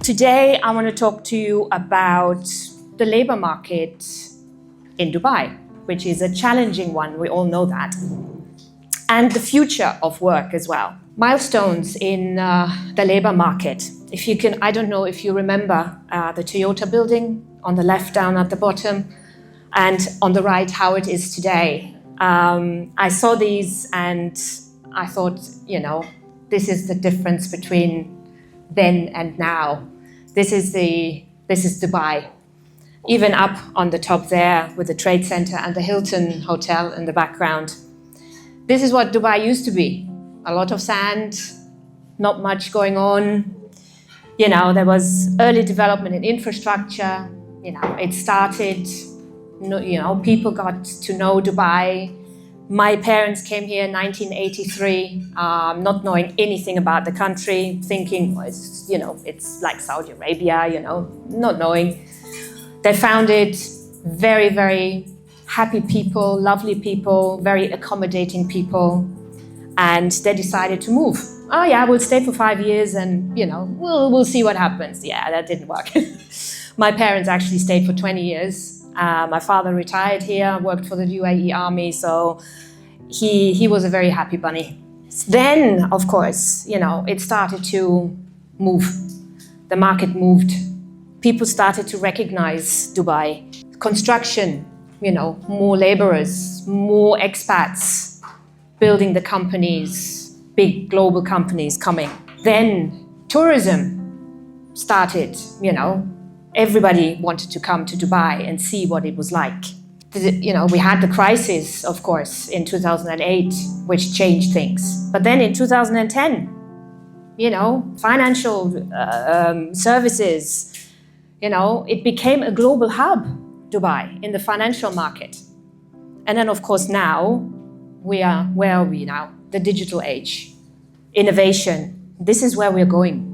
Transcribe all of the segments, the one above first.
Today, I want to talk to you about the labor market in Dubai, which is a challenging one, we all know that, and the future of work as well. Milestones in the labor market. If you can, I don't know if you remember the Toyota building on the left down at the bottom, and on the right how it is today. I saw these and I thought, this is the difference between then and now. This is Dubai. Even up on the top there with the Trade Center and the Hilton Hotel in the background. This is what Dubai used to be. A lot of sand, not much going on. There was early development in infrastructure. It started, people got to know Dubai. My parents came here in 1983, not knowing anything about the country, thinking, it's like Saudi Arabia, not knowing. They found it very, very happy people, lovely people, very accommodating people, and they decided to move. Oh yeah, we'll stay for 5 years and, we'll see what happens. Yeah, that didn't work. My parents actually stayed for 20 years. My father retired here, worked for the UAE army, so he was a very happy bunny. Then, of course, it started to move. The market moved. People started to recognize Dubai. Construction, more laborers, more expats, building the companies, big global companies coming. Then tourism started, everybody wanted to come to Dubai and see what it was like. We had the crisis, of course, in 2008, which changed things. But then in 2010, financial services, it became a global hub, Dubai, in the financial market. And then, of course, now where are we now? The digital age, innovation. This is where we're going.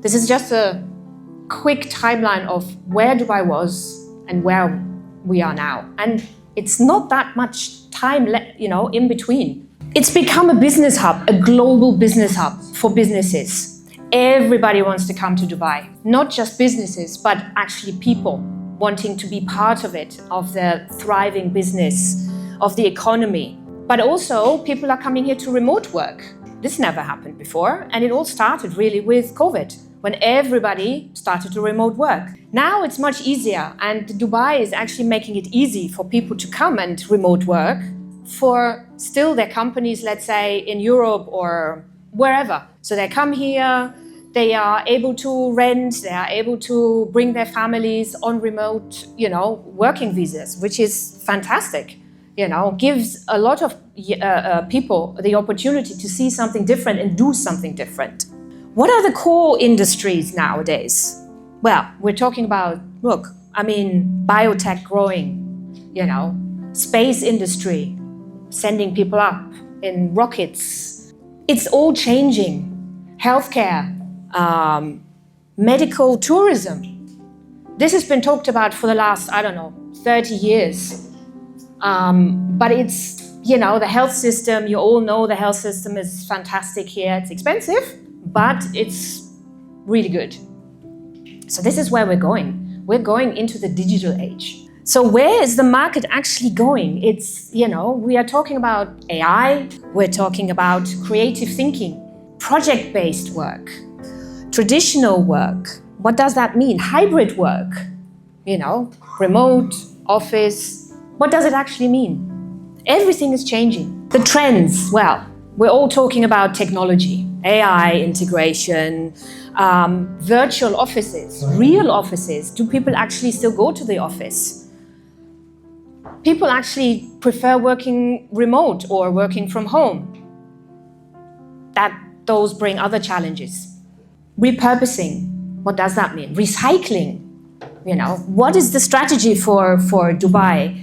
This is just a quick timeline of where Dubai was and where we are now. And it's not that much time in between. It's become a business hub, a global business hub for businesses. Everybody wants to come to Dubai. Not just businesses, but actually people wanting to be part of it, of the thriving business, of the economy. But also people are coming here to remote work. This never happened before. And it all started really with COVID, when everybody started to remote work. Now it's much easier, and Dubai is actually making it easy for people to come and remote work for still their companies, let's say in Europe or wherever. So they come here, they are able to rent, they are able to bring their families on remote, working visas, which is fantastic. Gives a lot of people the opportunity to see something different and do something different. What are the core industries nowadays? Well, we're talking about, biotech growing, space industry, sending people up in rockets. It's all changing. Healthcare, medical tourism. This has been talked about for the last, 30 years. But it's, the health system, you all know the health system is fantastic here. It's expensive, but it's really good. So this is where we're going. We're going into the digital age. So where is the market actually going? It's, we are talking about AI, we're talking about creative thinking, project-based work, traditional work. What does that mean? Hybrid work, remote, office. What does it actually mean? Everything is changing. The trends, we're all talking about technology, AI integration, virtual offices, real offices. Do people actually still go to the office? People actually prefer working remote or working from home. Those bring other challenges. Repurposing, what does that mean? Recycling, what is the strategy for Dubai?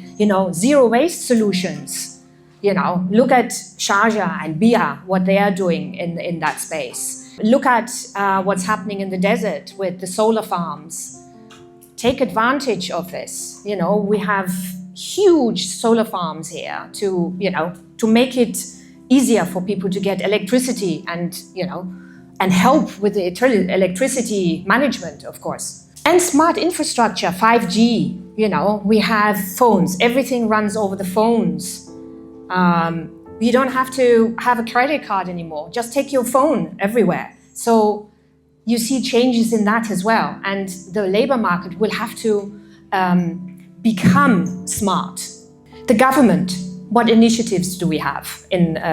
Zero waste solutions. Look at Sharjah and Bia, what they are doing in that space. Look at what's happening in the desert with the solar farms. Take advantage of this. We have huge solar farms here to make it easier for people to get electricity and, and help with the electricity management, of course. And smart infrastructure, 5G, we have phones, everything runs over the phones. You don't have to have a credit card anymore, just take your phone everywhere. So you see changes in that as well. And the labor market will have to become smart. The government, what initiatives do we have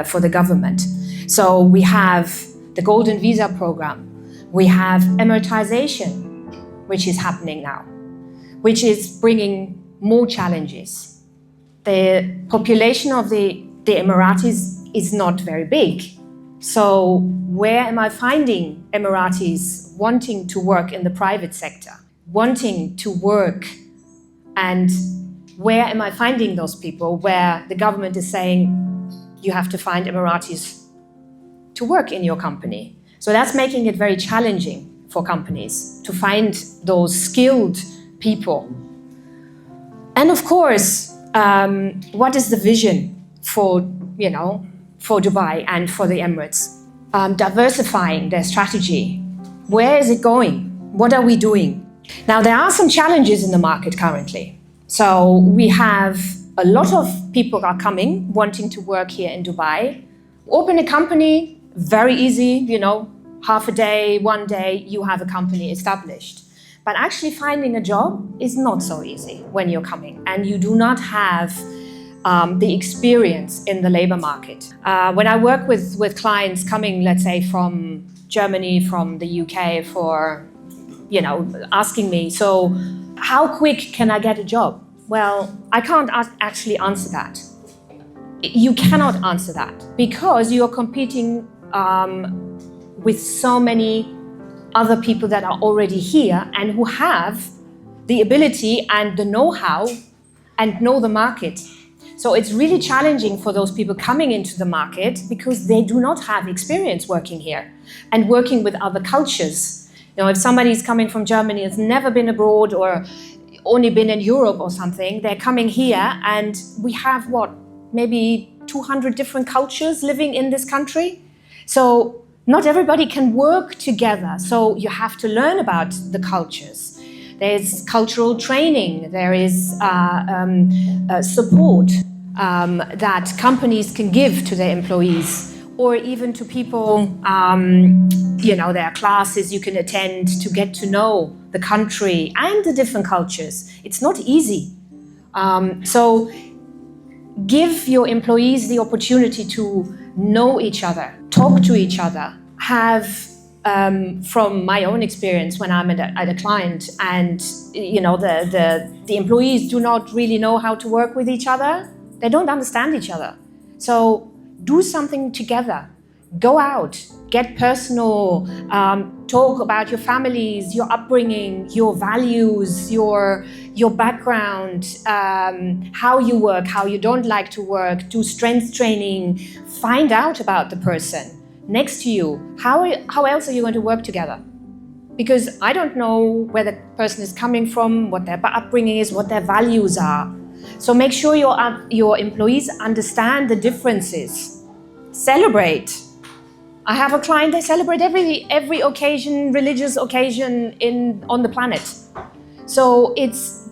for the government? So we have the Golden Visa program. We have Emiratization, which is happening now, which is bringing more challenges. The population of the Emiratis is not very big. So where am I finding Emiratis wanting to work in the private sector, wanting to work, and where am I finding those people where the government is saying you have to find Emiratis to work in your company? So that's making it very challenging for companies to find those skilled people. And of course, what is the vision for Dubai and for the Emirates? Diversifying their strategy. Where is it going? What are we doing? Now, there are some challenges in the market currently. So we have a lot of people are coming, wanting to work here in Dubai. Open a company, very easy, half a day, 1 day, you have a company established. But actually finding a job is not so easy when you're coming and you do not have the experience in the labor market. When I work with clients coming, let's say, from Germany, from the UK, for, asking me, so how quick can I get a job? Well, I can't actually answer that. You cannot answer that because you're competing with so many other people that are already here and who have the ability and the know-how and know the market. So it's really challenging for those people coming into the market because they do not have experience working here and working with other cultures. If somebody's coming from Germany, has never been abroad or only been in Europe or something, they're coming here and we have maybe 200 different cultures living in this country. So not everybody can work together. So you have to learn about the cultures. There's cultural training. There is support that companies can give to their employees, or even to people, there are classes you can attend to get to know the country and the different cultures. It's not easy. So give your employees the opportunity to know each other, talk to each other, have, from my own experience when I'm at a client and, the employees do not really know how to work with each other, they don't understand each other. So do something together. Go out, get personal, talk about your families, your upbringing, your values, your background, how you work, how you don't like to work, do strength training, find out about the person next to you. How else are you going to work together? Because I don't know where the person is coming from, what their upbringing is, what their values are. So make sure your employees understand the differences. Celebrate. I have a client, they celebrate every occasion, religious occasion on the planet. So it's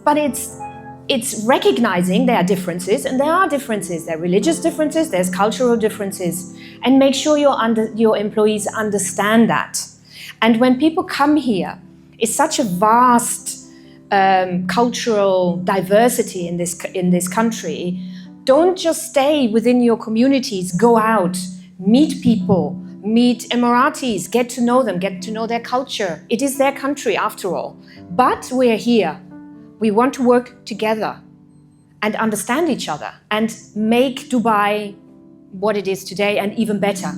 recognizing there are differences, and there are differences. There are religious differences, there's cultural differences, and make sure your employees understand that. And when people come here, it's such a vast cultural diversity in this country. Don't just stay within your communities. Go out, meet people, meet Emiratis, get to know them, get to know their culture. It is their country after all. But we're here. We want to work together and understand each other and make Dubai what it is today and even better.